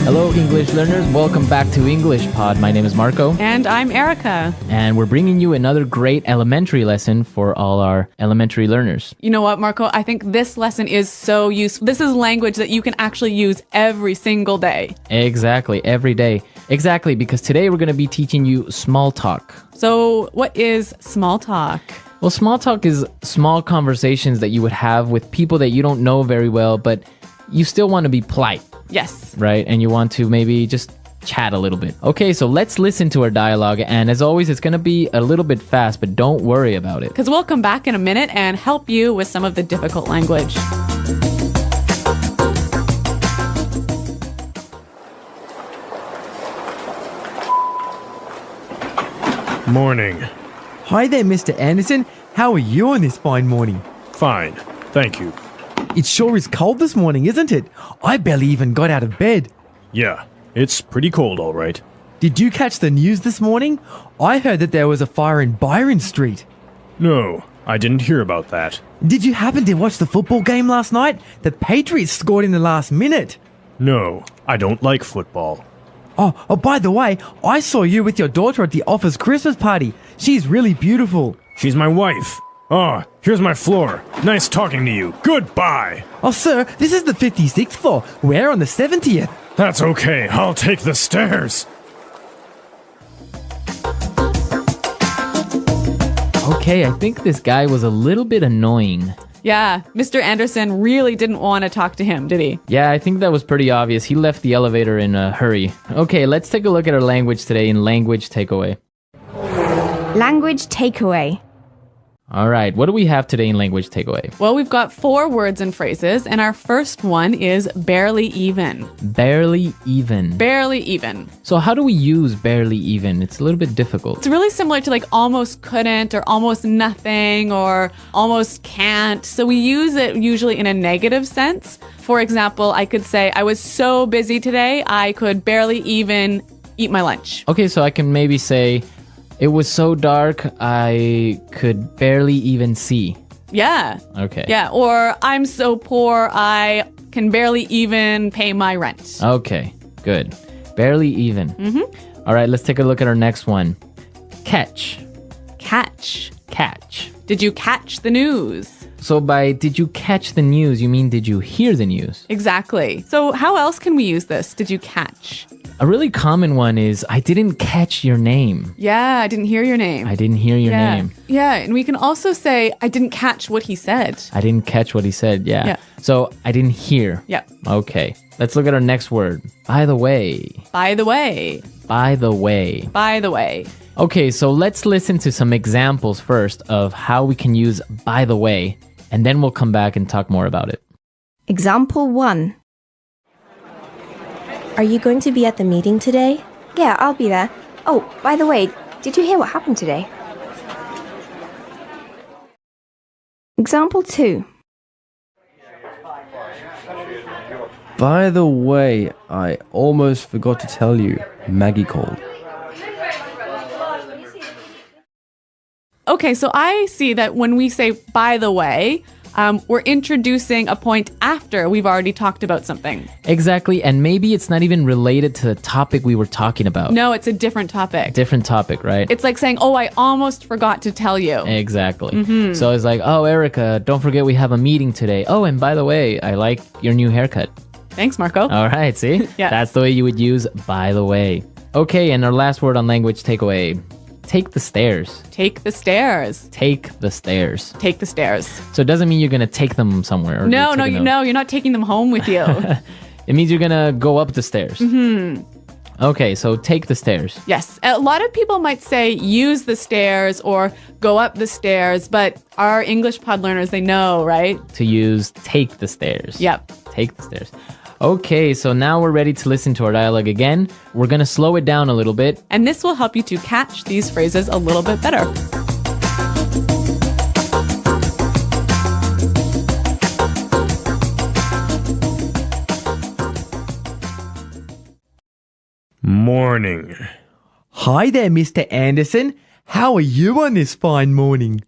Hello, English learners. Welcome back to English Pod. My name is Marco. And I'm Erica. And we're bringing you another great elementary lesson for all our elementary learners. You know what, Marco? I think this lesson is so useful. This is language that you can actually use every single day. Exactly, every day. Exactly, because today we're going to be teaching you small talk. So what is small talk? Well, small talk is small conversations that you would have with people that you don't know very well, but you still want to be polite. Yes. Right? And you want to maybe just chat a little bit. Okay, so let's listen to our dialogue. And as always, it's going to be a little bit fast, but don't worry about it. Because we'll come back in a minute and help you with some of the difficult language. Morning. Hi there, Mr. Anderson. How are you on this fine morning? Fine, thank you. It sure is cold this morning, isn't it? I barely even got out of bed. Yeah, it's pretty cold, all right. Did you catch the news this morning? I heard that there was a fire in Byron Street. No, I didn't hear about that. Did you happen to watch the football game last night? The Patriots scored in the last minute. No, I don't like football. Oh, by the way, I saw you with your daughter at the office Christmas party. She's really beautiful. She's my wife. Oh, here's my floor. Nice talking to you. Goodbye. Oh, sir, this is the 56th floor. We're on the 70th. That's okay. I'll take the stairs. Okay, I think this guy was a little bit annoying. Yeah, Mr. Anderson really didn't want to talk to him, did he? Yeah, I think that was pretty obvious. He left the elevator in a hurry. Okay, let's take a look at our language today in Language Takeaway. Language takeaway. All right, what do we have today in Language Takeaway? Well, we've got 4 words and phrases, and our first one is barely even. Barely even. Barely even. So how do we use barely even? It's a little bit difficult. It's really similar to like almost couldn't or almost nothing or almost can't. So we use it usually in a negative sense. For example, I could say, I was so busy today, I could barely even eat my lunch. Okay, so I can maybe say, it was so dark, I could barely even see. Yeah. Okay. Yeah. Or I'm so poor, I can barely even pay my rent. Okay, good. Barely even. Mm-hmm. All right, let's take a look at our next one. Catch. Catch. Catch. Did you catch the news? So by did you catch the news, you mean did you hear the news? Exactly. So how else can we use this? Did you catch? A really common one is, I didn't catch your name. Yeah, I didn't hear your name. I didn't hear your name. Yeah, and we can also say, I didn't catch what he said. I didn't catch what he said, yeah. So, I didn't hear. Yep. Okay, let's look at our next word. By the way. By the way. By the way. By the way. Okay, so let's listen to some examples first of how we can use by the way, and then we'll come back and talk more about it. Example 1. Are you going to be at the meeting today? Yeah, I'll be there. Oh, by the way, did you hear what happened today? Example 2. By the way, I almost forgot to tell you, Maggie called. Okay, so I see that when we say by the way, we're introducing a point after we've already talked about something. Exactly, and maybe it's not even related to the topic we were talking about. No, it's a different topic. Different topic, right? It's like saying, oh, I almost forgot to tell you. Exactly. Mm-hmm. So it's like, oh, Erica, don't forget we have a meeting today. Oh, and by the way, I like your new haircut. Thanks, Marco. All right, see? Yeah. That's the way you would use by the way. Okay, and our last word on language takeaway. Take the stairs. Take the stairs. Take the stairs. Take the stairs. So it doesn't mean you're going to take them somewhere. No, you're not taking them home with you. It means you're going to go up the stairs. Mm-hmm. Okay, so take the stairs. Yes. A lot of people might say use the stairs or go up the stairs, but our English pod learners, they know, right? To use take the stairs. Yep. Take the stairs. Okay, so now we're ready to listen to our dialogue again. We're going to slow it down a little bit. And this will help you to catch these phrases a little bit better. Morning. Hi there, Mr. Anderson. How are you on this fine morning?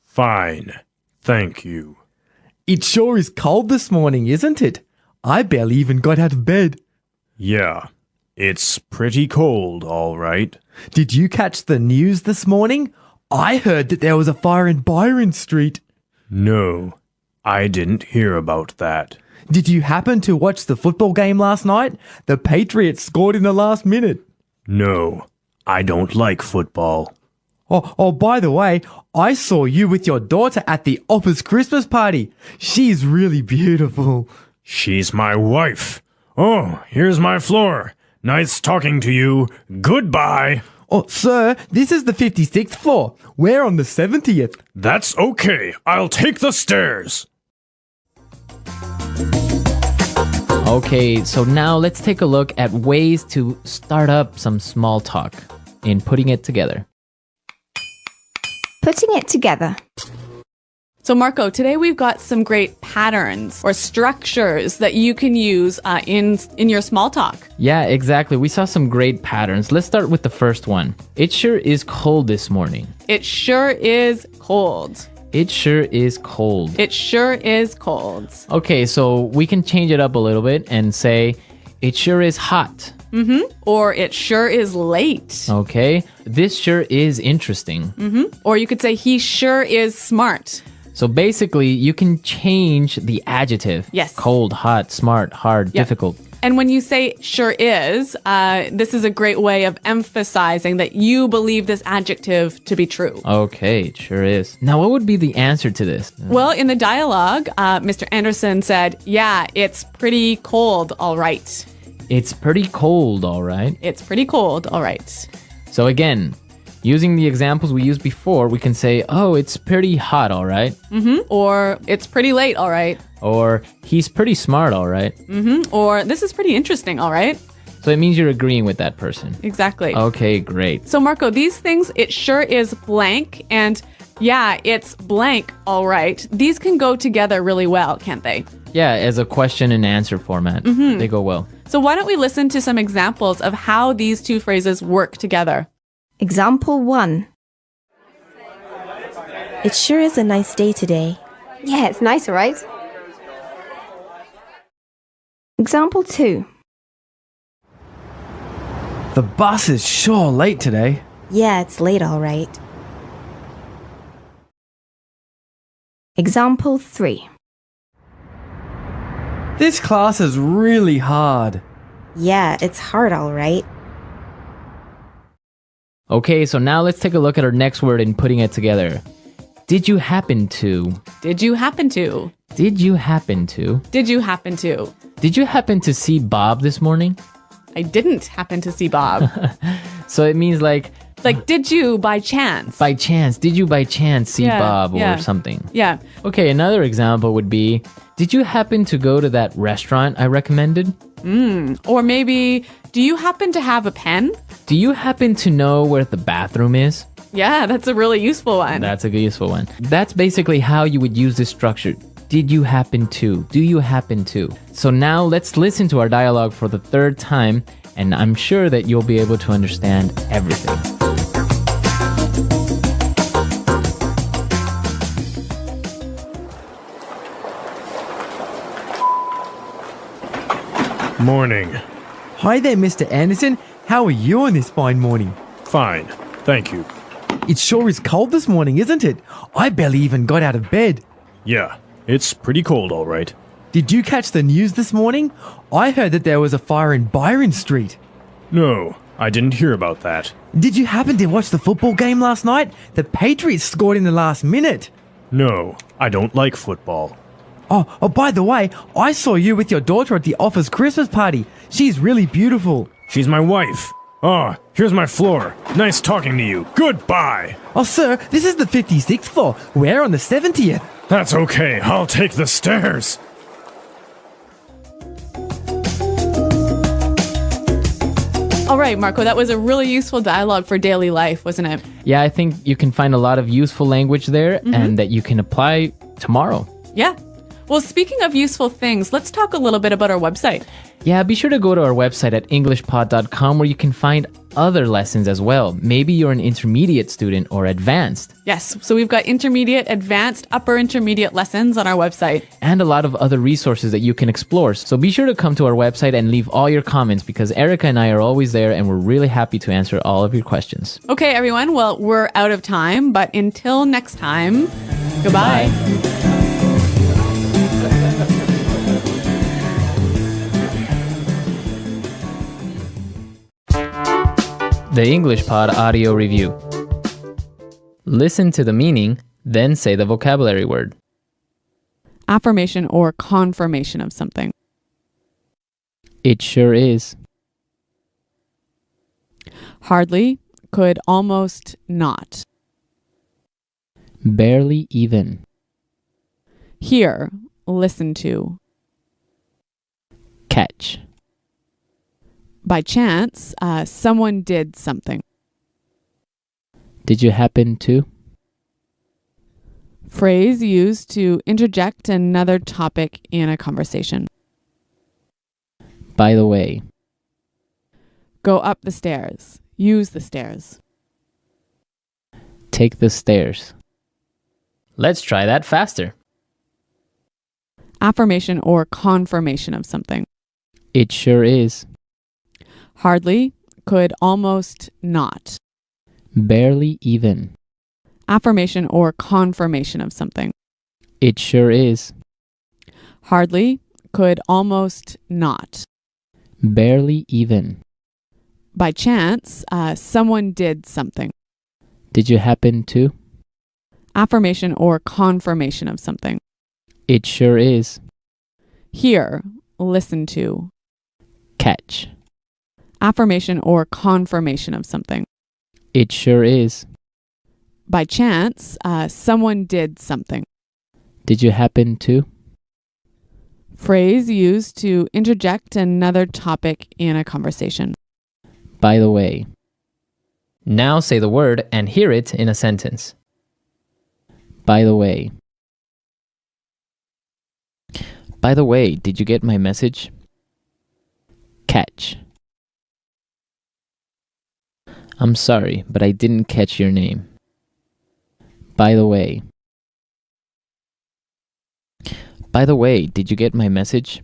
Fine, thank you. It sure is cold this morning, isn't it? I barely even got out of bed. Yeah, it's pretty cold, all right. Did you catch the news this morning? I heard that there was a fire in Byron Street. No, I didn't hear about that. Did you happen to watch the football game last night? The Patriots scored in the last minute. No, I don't like football. Oh, by the way, I saw you with your daughter at the office Christmas party. She's really beautiful. She's my wife. Oh, here's my floor. Nice talking to you. Goodbye. Oh, sir, this is the 56th floor. We're on the 70th. That's okay. I'll take the stairs. Okay, so now let's take a look at ways to start up some small talk in putting it together. Putting it together. So Marco, today we've got some great patterns or structures that you can use in your small talk. Yeah, exactly. We saw some great patterns. Let's start with the first one. It sure is cold this morning. It sure is cold. It sure is cold. It sure is cold. Okay, so we can change it up a little bit and say, it sure is hot. Or it sure is late. Okay, this sure is interesting. Or you could say he sure is smart. So basically, you can change the adjective. Yes. Cold, hot, smart, hard, Yep. difficult. And when you say sure is, this is a great way of emphasizing that you believe this adjective to be true. Okay, it sure is. Now, what would be the answer to this? Well, in the dialogue, Mr. Anderson said, yeah, it's pretty cold, all right. It's pretty cold, all right. It's pretty cold, all right. So again, using the examples we used before, we can say, oh, it's pretty hot, all right. Or it's pretty late, all right. Or he's pretty smart, all right. Or this is pretty interesting, all right. So it means you're agreeing with that person. Exactly. Okay, great. So, Marco, these things, it sure is blank, and yeah, it's blank, all right. These can go together really well, can't they? Yeah, as a question and answer format, they go well. So why don't we listen to some examples of how these two phrases work together? Example 1. It sure is a nice day today. Yeah, it's nice, right? Example 2. The bus is sure late today. Yeah, it's late, all right. Example 3. This class is really hard. Yeah, it's hard, all right. Okay, so now let's take a look at our next word in putting it together. Did you happen to? Did you happen to? Did you happen to? Did you happen to? Did you happen to see Bob this morning? I didn't happen to see Bob. So it means like Did you by chance? by chance. Did you by chance see Yeah, Bob or yeah. something? Yeah. Okay, another example would be, did you happen to go to that restaurant I recommended? Or maybe, do you happen to have a pen? Do you happen to know where the bathroom is? Yeah, that's a really useful one. That's a good useful one. That's basically how you would use this structure. Did you happen to? Do you happen to? So now let's listen to our dialogue for the third time, and I'm sure that you'll be able to understand everything. Morning. Hi there, Mr. Anderson. How are you on this fine morning? Fine. Thank you. It sure is cold this morning, isn't it? I barely even got out of bed. Yeah, it's pretty cold, all right. Did you catch the news this morning? I heard that there was a fire in Byron Street. No, I didn't hear about that. Did you happen to watch the football game last night? The Patriots scored in the last minute. No, I don't like football. Oh, by the way, I saw you with your daughter at the office Christmas party. She's really beautiful. She's my wife. Oh, here's my floor. Nice talking to you. Goodbye. Oh, sir, this is the 56th floor. We're on the 70th. That's okay. I'll take the stairs. All right, Marco, that was a really useful dialogue for daily life, wasn't it? Yeah, I think you can find a lot of useful language there and that you can apply tomorrow. Yeah. Well, speaking of useful things, let's talk a little bit about our website. Yeah, be sure to go to our website at englishpod.com where you can find other lessons as well. Maybe you're an intermediate student or advanced. Yes, so we've got intermediate, advanced, upper intermediate lessons on our website. And a lot of other resources that you can explore. So be sure to come to our website and leave all your comments because Erica and I are always there and we're really happy to answer all of your questions. Okay, everyone, well, we're out of time, but until next time, goodbye. The English Pod Audio Review. Listen to the meaning, then say the vocabulary word. Affirmation or confirmation of something. It sure is. Hardly, could almost not. Barely even. Hear, listen to. Catch. By chance, someone did something. Did you happen to? Phrase used to interject another topic in a conversation. By the way. Go up the stairs. Use the stairs. Take the stairs. Let's try that faster. Affirmation or confirmation of something. It sure is. Hardly, could almost not. Barely even. Affirmation or confirmation of something. It sure is. Hardly, could almost not. Barely even. By chance, someone did something. Did you happen to? Affirmation or confirmation of something. It sure is. Hear, listen to. Catch. Affirmation or confirmation of something. It sure is. By chance, someone did something. Did you happen to? Phrase used to interject another topic in a conversation. By the way. Now say the word and hear it in a sentence. By the way. By the way, did you get my message? Catch. I'm sorry, but I didn't catch your name. By the way. By the way, did you get my message?